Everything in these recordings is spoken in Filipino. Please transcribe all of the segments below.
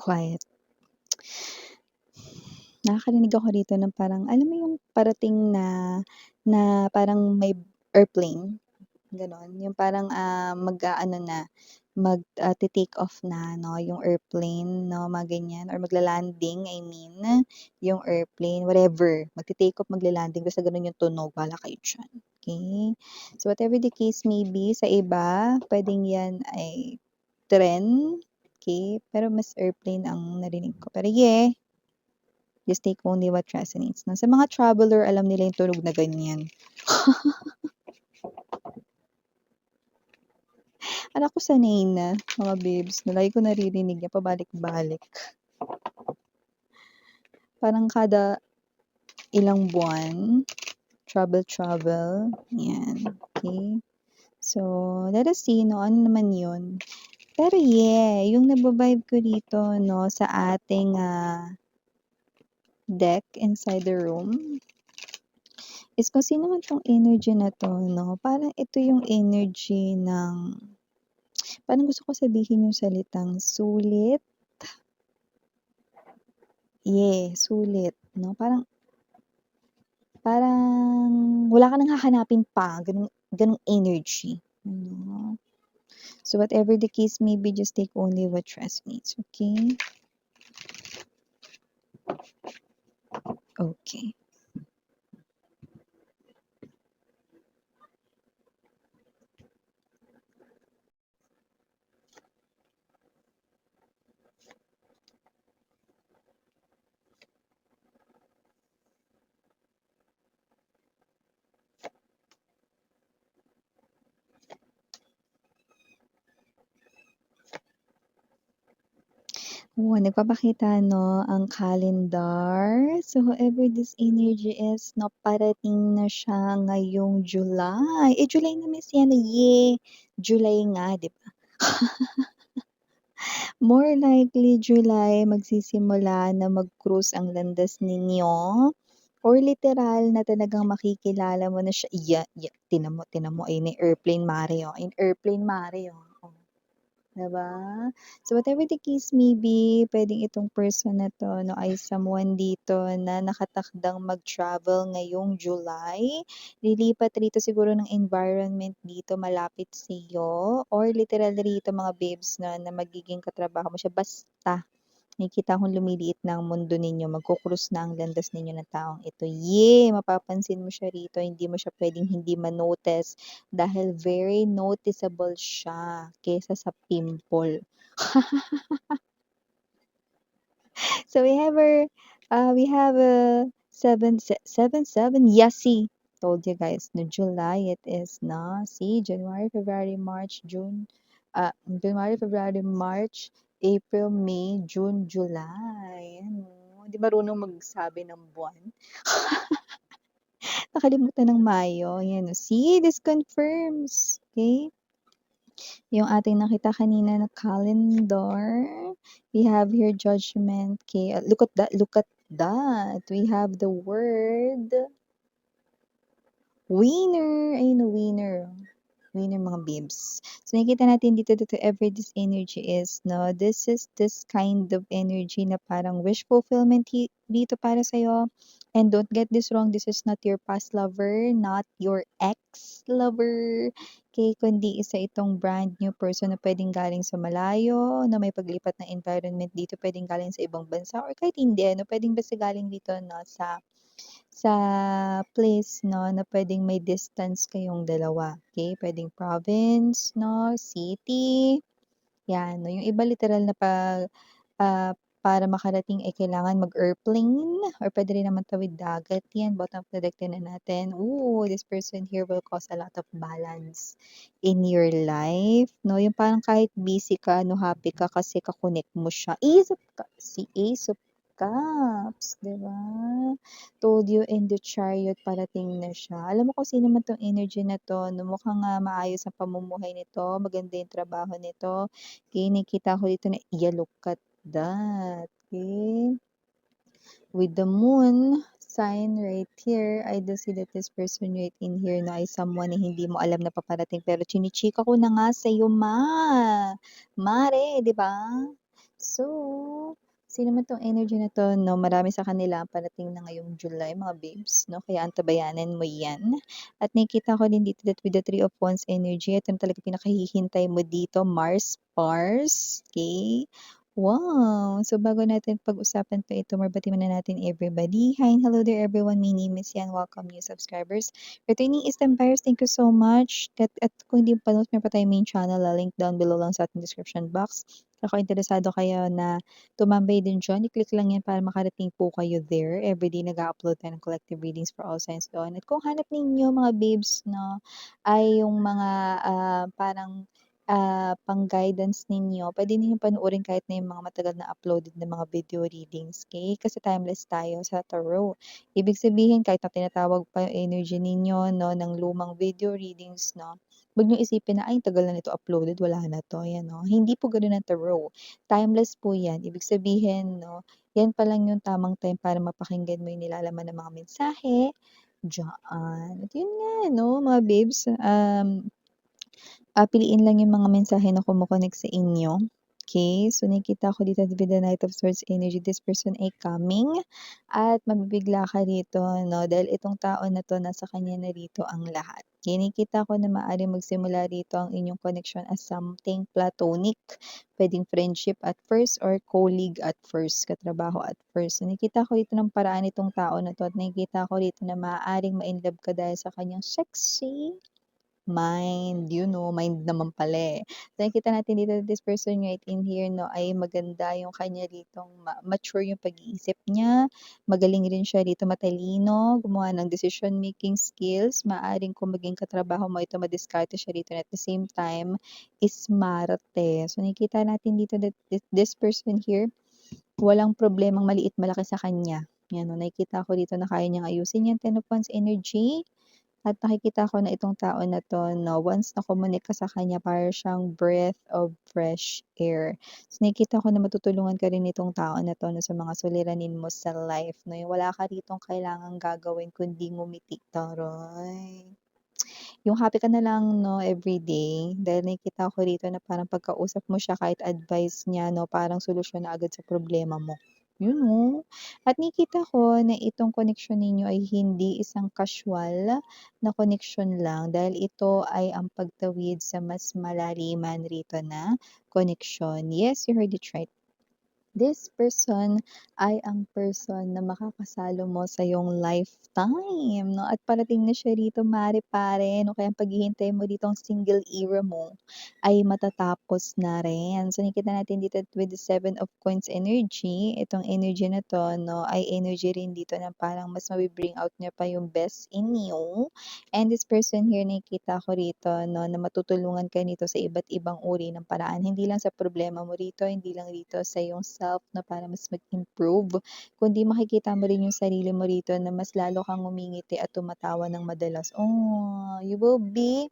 quiet. Nakakarinig ako rito ng parang, alam mo yung parating na parang may airplane, gano'n. Yung parang, mag-aano na, te-take off na 'no, yung airplane 'no, mga ganyan or magla-landing I mean, yung airplane, whatever. Magte-take off, magla-landing basta gano'n yung tunog, bahala kayo diyan, okey? So, whatever the case may be, sa iba puwedeng 'yan ay tren, okey? Pero mas airplane ang narinig ko. Pero yeah, just take only what resonates 'no. Sa mga traveler, alam nila yung tunog na ganyan. Akala ko sanay na, mga babes na lagi ko naririnig yan pabalik-balik. Parang kada ilang buwan, travel, yan, okey? So, let us see 'no, ano naman yun. Pero yeah, yung naba-vibe ko dito 'no, sa ating, deck inside the room is kung sino man 'tong energy na 'to 'no, parang ito yung energy ng parang gusto ko sabihin yung salitang sulit. Yeah, sulit 'no, parang wala ka nang hahanapin pa, gano'ng energy, ano. So, whatever the case may be, just take only what resonates, okay? Okay. Oh, nagpapakita 'no, ang calendar. So, whoever this energy is 'no, parating na siya ngayong July. Eh, July na miss yan, yeh! July nga, 'di ba? More likely July magsisimula na mag-cruise ang landas ninyo or literal na talagang makikilala mo na siya tignan mo ayun na yung airplane mare, oh, ayun airplane mare, oh, 'di ba? So, whatever the case may be, puwedeng itong person na 'to 'no, ay someone dito na nakatakdang mag-travel ngayong July. Lilipat rito siguro ng environment dito malapit sa'yo or literal rito mga babes na magiging katrabaho mo siya, basta nakikita kong lumiliit na ang mundo ninyo, magko-cruise na ang landas ninyo ng taong ito. Yeah, mapapansin mo siya rito, hindi mo siya puwedeng hindi ma-notice dahil very noticeable siya kaysa sa pimple. So we have a 7 Yasi. Told you guys, no July it is na. See, January, February, March, June, January, February, March, April, May, June, July. Ano, di marunong magsabi ng buwan. Nakalimutan ng Mayo. Yan, oh. See, this confirms. Okay? Yung ating nakita kanina na calendar, we have here judgment, okay, look at that, we have the word winner, ayun, winner. Winner mga babes. So, nakikita natin dito whatever this energy is, no? This is this kind of energy na parang wish fulfillment dito para sa'yo. And don't get this wrong, this is not your past lover, not your ex-lover. Okay, kundi isa itong brand new person na pwedeng galing sa malayo, na may paglipat ng environment dito, pwedeng galing sa ibang bansa, or kahit hindi, no? Pwedeng basta galing dito, no? Sa place 'no, na puwedeng may distance kayong dalawa, okay? Puwedeng province 'no, city, 'yan 'no. Yung iba literal na para makarating ay kailangan mag-airplane or puwede rin naman tawid dagat 'yan, bottom of the deck tingnan natin. Ooh, this person here will cause a lot of balance in your life 'no, yung parang kahit busy ka 'no, happy ka kasi ka-connect mo siya. Ace of Cups, 'di ba? Told you in the chariot parating na siya. Alam mo kung sino man 'tong energy na 'to 'no, mukhang, maayos ang pamumuhay nito, maganda yung trabaho nito. Okay, nakikita ko dito na, yeah, look at that, okay? With the moon sign right here, I do see that this person right in here na ay someone na hindi mo alam na paparating pero chinichika ko na nga sa'yo mare, 'di ba? So, sino man 'tong energy na 'to 'no, marami sa kanila ang parating na ngayong July mga babes 'no, kaya antabayanan mo 'yan. At nakikita ko din dito that with the Three of Wands energy, ito na talaga pinakahihintay mo dito, Mars, okay. Wow! So, bago natin pag-usapan pa ito, bati muna natin everybody. Hi and hello there everyone, my name is Yan, welcome new subscribers. Returning Eastern buyers, thank you so much. At kung hindi pa meron pa tayong main channel, link down below lang sa ating description box. Kung interesado kayo na tumambay din diyan, i-click lang 'yan para makarating po kayo there. Everyday nag-a-upload tayo ng collective readings for all signs doon. At kung hanap ninyo mga babes 'no, ay yung mga, parang, pang-guidance ninyo, puwede ninyong panoorin kahit na yung mga matagal na uploaded na mga video readings, okay. Kasi timeless tayo sa tarot. Ibig sabihin kahit na tinatawag pa yung energy ninyo 'no, ng lumang video readings 'no, 'wag niyong isipin na, "Ay tagal na nito uploaded, wala na 'to." Ayan 'no, hindi po gano'n ang tarot. Timeless po 'yan. Ibig sabihin 'no, 'yan pa lang yung tamang time para mapakinggan mo yung nilalaman ng mga mensahe diyaan. At yun nga 'no, mga babes, piliin lang yung mga mensahe na kumo-connect sa inyo. Okay, so nakikita ko dito with the Knight of Swords energy, this person ay coming at mabibigla ka rito 'no, dahil itong tao na 'to nasa kanya na rito ang lahat. Okay, nakikita ko na maaaring magsimula rito ang inyong connection as something platonic. Puwedeng friendship at first or colleague at first, katrabaho at first. So nakikita ko dito ng paraan nitong tao na 'to at nakikita ko dito na maaaring ma-inlove ka dahil sa kanyang sexy mind, you know, mind naman pala, eh. So, nakikita natin dito this person right in here 'no, ay maganda yung kanya ritong mature yung pag-iisip niya, magaling rin siya rito, matalino, gumawa ng decision making skills. Maaaring kung maging katrabaho mo ito, madiskarte siya rito and at the same time, smarte. So, nakikita natin dito that this person here, walang problemang maliit malaki sa kanya. 'Yan 'no, nakikita ko dito na kaya niyang ayusin 'yang Ten of Wands energy. At nakikita ko na itong tao na 'to 'no, once na-connect ka sa kanya para siyang breath of fresh air. So, nakikita ko na matutulungan ka rin nitong tao na 'to 'no, sa mga suliranin mo sa life 'no, yung wala ka ritong kailangang gagawin kundi ngumiti, taray. Yung happy ka na lang 'no, everyday dahil nakikita ko rito na parang pagkausap mo siya kahit advice niya 'no, parang solusyon na agad sa problema mo. Yun oh. At nakikita ko na itong connection ninyo ay hindi isang casual na connection lang dahil ito ay ang pagtawid sa mas malaliman rito na connection. Yes, you heard it right. This person ay ang person na makakasalo mo sa iyong lifetime 'no, at parating na siya rito mare-pare 'no, kaya ang paghihintay mo ditong single era mo ay matatapos na rin. So nakikita natin dito with the Seven of Coins energy, itong energy na 'to 'no, ay energy rin dito na parang mas mabi-bring out niya pa yung best in you. And this person here nakikita ko rito 'no, na matutulungan ka nito sa iba't ibang uri ng paraan. Hindi lang sa problema mo rito, hindi lang rito sa iyong self na para mas mag-improve, kundi makikita mo rin yung sarili mo rito na mas lalo kang ngumingiti at tumatawa ng madalas. Oh, you will be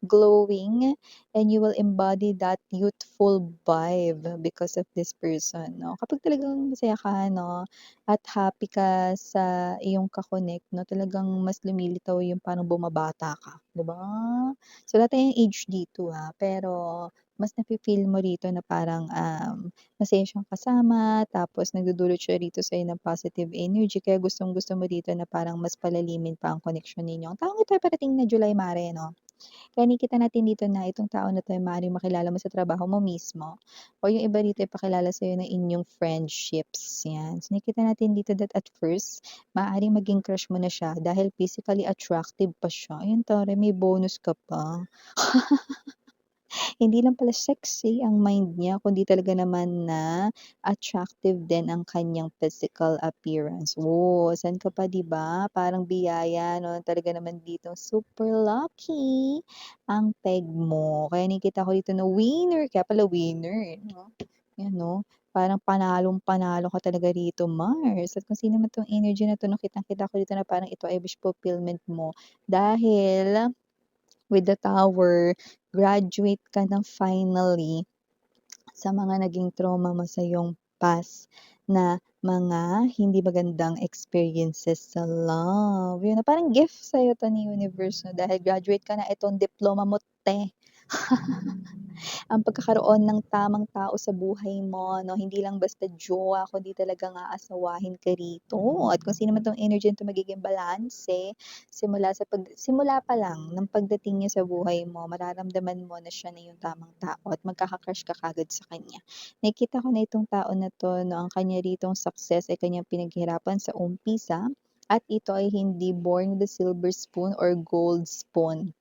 glowing and you will embody that youthful vibe because of this person 'no. Kapag talagang masaya ka 'no, at happy ka sa iyong ka-connect 'no, talagang mas lumilitaw yung parang bumabata ka, 'di ba? So, wala tayong age dito, pero mas nafi-feel mo rito na parang, masaya siyang kasama tapos nagdudulot siya rito sa'yo ng positive energy kaya gustong-gusto mo dito na parang mas palalimin pa ang connection ninyo. Ang taong ito ay parating na July mare 'no? Kaya nakikita natin dito na itong tao na 'to ay maaaring makilala mo sa trabaho mo mismo o yung iba rito ay pakilala sa'yo ng inyong friendships, 'yan. So, nakikita natin dito that at first, maaaring maging crush mo na siya dahil physically attractive pa siya. Ayun taray may bonus ka pa. Hindi lang pala sexy ang mind niya kundi talaga naman na attractive din ang kanyang physical appearance. Oh, saan ka pa 'di ba? Parang biyaya 'no, talaga naman dito super lucky ang peg mo. Kaya nakikita ko dito na winner, kaya pala winner 'no. 'Yan 'no, parang panalong-panalo ka talaga rito Mars. At kung sino man 'tong energy na 'to 'no, kitang-kita ko dito na parang ito ay wish fulfillment mo dahil with the tower, graduate ka na finally sa mga naging trauma mo sa iyong past na mga hindi magandang experiences sa love. Yun na parang gift sa'yo 'to ni universe 'no, dahil graduate ka na, itong diploma mo 'te. Ang pagkakaroon ng tamang tao sa buhay mo 'no, hindi lang basta jowa kundi talagang aasawahin ka rito at kung sino man 'tong energy na 'to magiging balanse, simula pa lang ng pagdating niya sa buhay mo mararamdaman mo na siya na yung tamang tao at magkaka-crush ka kaagad sa kanya. Nakikita ko na itong tao na 'to 'no, ang kanya ritong success ay kanyang pinaghirapan sa umpisa at ito ay hindi born with a silver spoon or gold spoon.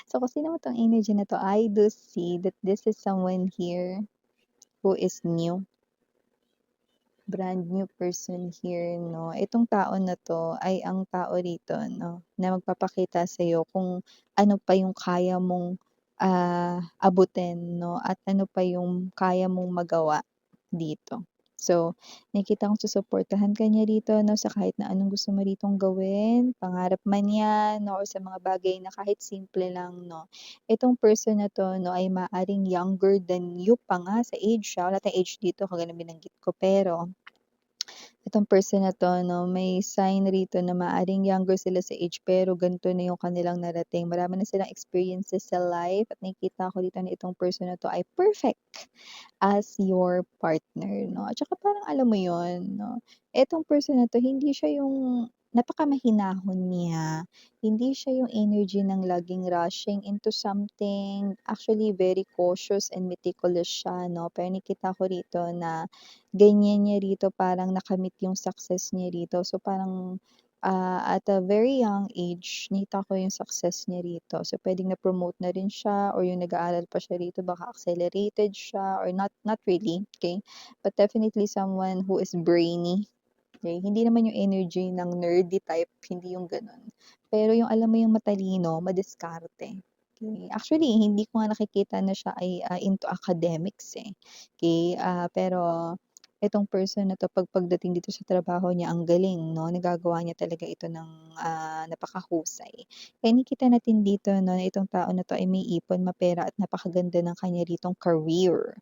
So, kung sino man 'tong energy na 'to, I do see that this is someone here who is new, brand new person here 'no. Itong tao na 'to ay ang tao rito 'no, na magpapakita sa'yo kung ano pa yung kaya mong, abutin 'no, at ano pa yung kaya mong magawa dito. So, nakikita kong susuportahan ka niya rito 'no, sa kahit na anong gusto mo ritong gawin, pangarap man 'yan 'no, or sa mga bagay na kahit simple lang 'no. Itong person na 'to 'no, ay maaaring younger than you pa nga sa age, wala tayong age dito kagaya ng binanggit ko, pero itong person na 'to 'no, may sign rito na maaaring younger sila sa age pero ganito na yung kanilang narating. Marami na silang experiences sa life at nakikita ko dito na itong person na 'to ay perfect as your partner 'no. At saka parang alam mo yun 'no, etong person na 'to hindi siya yung napakamahinahon niya, hindi siya yung energy ng laging rushing into something. Actually very cautious and meticulous siya 'no, pero nakita ko rito na ganyan niya rito parang nakamit yung success niya rito. So parang, at a very young age nakita ko yung success niya rito. So puwedeng na-promote na rin siya or yung nag-aaral pa siya rito baka accelerated siya or not really, okey. But definitely someone who is brainy, okey. Hindi naman yung energy ng nerdy type, hindi yung gano'n. Pero yung alam mo yung matalino, madiskarte, okey. Actually hindi ko nga nakikita na siya ay, into academics, eh, okey. Pero itong person na 'to pagdating dito sa trabaho niya ang galing 'no, nagagawa niya talaga ito ng, napakahusay. Kaya nakikita natin dito 'no, na itong tao na 'to ay may ipon, mapera at napakaganda ng kanya ritong career/job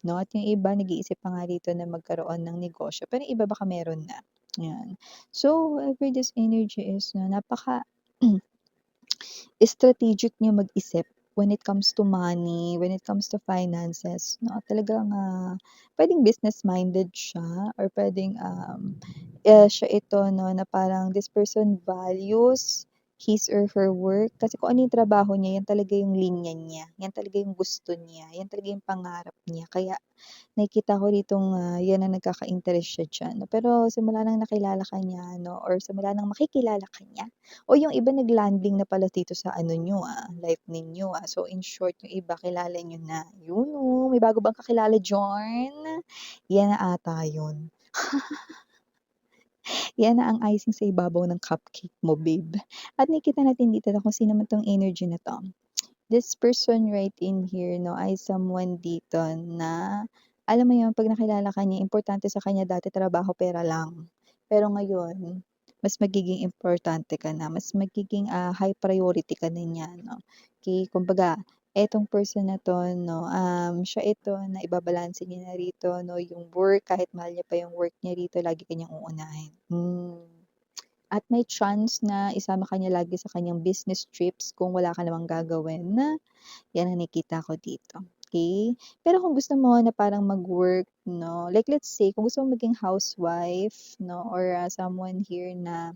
'no, at yung iba nag-iisip pa nga rito na magkaroon ng negosyo, pero yung iba baka meron na, 'yan. So, whoever this energy is 'no, strategic niya mag-isip when it comes to money, when it comes to finances 'no. Talagang, puwedeng business-minded siya or puwedeng, siya ito 'no, na parang this person values his or her work kasi kung ano yung trabaho niya, yan talaga yung linya niya, yan talaga yung gusto niya, yan talaga yung pangarap niya. Kaya nakikita ko ritong, 'yan ang nagkaka-interest siya diyan 'no. Pero simula ng nakilala ka niya 'no or simula ng makikilala ka niya o yung iba nag-landing na pala dito sa ano niyo, life ninyo, So, in short yung iba kilala niyo na. Yun oh, may bago bang kakilala diyan? Yan na ata yun. Yan na ang icing sa ibabaw ng cupcake mo, babe. At nakikita natin dito na kung sino man 'tong energy na 'to. This person right in here 'no, ay someone dito na alam mo 'yun, 'pag nakilala ka niya importante sa kanya dati trabaho, pera lang. Pero ngayon, mas magiging importante ka na, mas magiging, high priority ka na niya 'no. Okey, kumbaga etong person na 'to 'no, siya ito na ibabalanse niya na rito 'no, yung work kahit mahal niya pa yung work niya rito lagi ka niyang uunahin. At may chance na isama ka niya lagi sa kanyang business trips kung wala ka namang gagawin na 'yan ang nakikita ko dito, okey? Pero kung gusto mo na parang mag-work 'no, like let's say kung gusto mo maging housewife 'no or, someone here na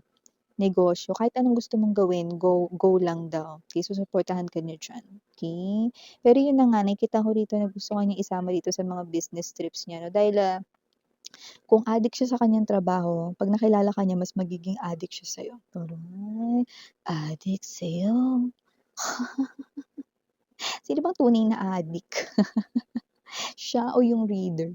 negosyo, kahit anong gusto mong gawin, go lang daw, okey? Susuportahan ka niya diyan, okey? Pero 'yun na nga, nakikita ko rito na gusto ka niyang isama dito sa mga business trips niya 'no, dahil, kung addict siya sa kanyang trabaho, 'pag nakilala ka niya mas magiging addict siya sa'yo. Taray, addict sa'yo. Sino bang tunay na addict? Siya o yung reader?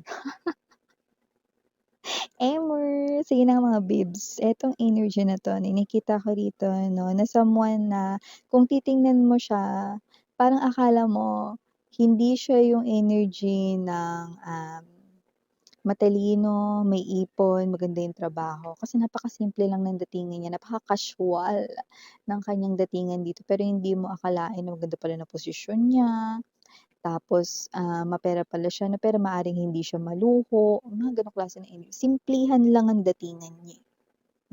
Sige na nga mga babes, etong energy na 'to nakikita ko rito 'no, na someone na kung titingnan mo siya, parang akala mo hindi siya yung energy ng, matalino, may ipon, maganda yung trabaho. Kasi napakasimple lang ng datingan niya, napaka-casual ng kanyang datingan dito. Pero hindi mo akalain na maganda pala na posisyon niya, tapos, mapera pala siya 'no, pero maaaring hindi siya maluho, mga gano'ng klase ng simplehan lang ang datingan niya, eh.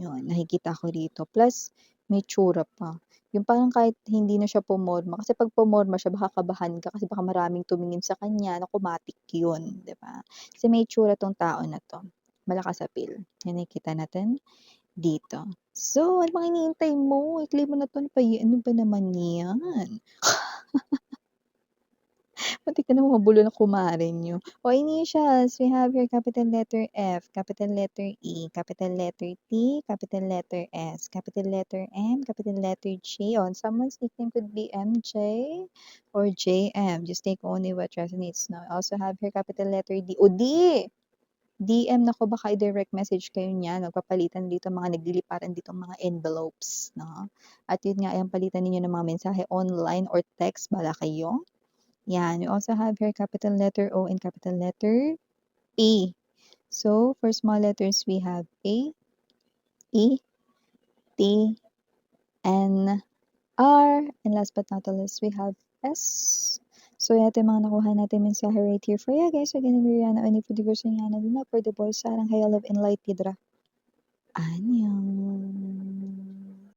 'Yun, nakikita ko rito. Plus may tsura pa. Yung parang kahit hindi na siya pumorma, kasi 'pag pumorma siya baka kabahan ka kasi baka maraming tumingin sa kanya, naku matik yun, 'di ba? Kasi may itsura 'tong tao na 'to, malakas appeal. Yan nakikita natin dito. So, ano pang hinihintay mo? I-claim mo na 'to, ano ba naman 'yan? Muntik ka namang mabulol ng kumare niyo. O initials, we have here capital letter F, capital letter E, capital letter T, capital letter S, capital letter M, capital letter J. On someone's nickname could be MJ or JM. Just take only what resonates now. I also have here capital letter D. O D! DM nako baka i-direct message kayo niyan, magpapalitan dito mga nagliliparan ditong mga envelopes, no? At yun nga, ayan palitan ninyo ng mga mensahe online or text, bahala kayo. Yan, we also have here capital letter O and capital letter P. So, for small letters, we have A, E, T, N, R, and last but not the least, we have S. So, ito yung mga nakuha natin mensahe right here for you guys. Again, I'm Rihanna, and if you gusto niya na din na for the boys, sarang hayalove and light hidra. Annyeong.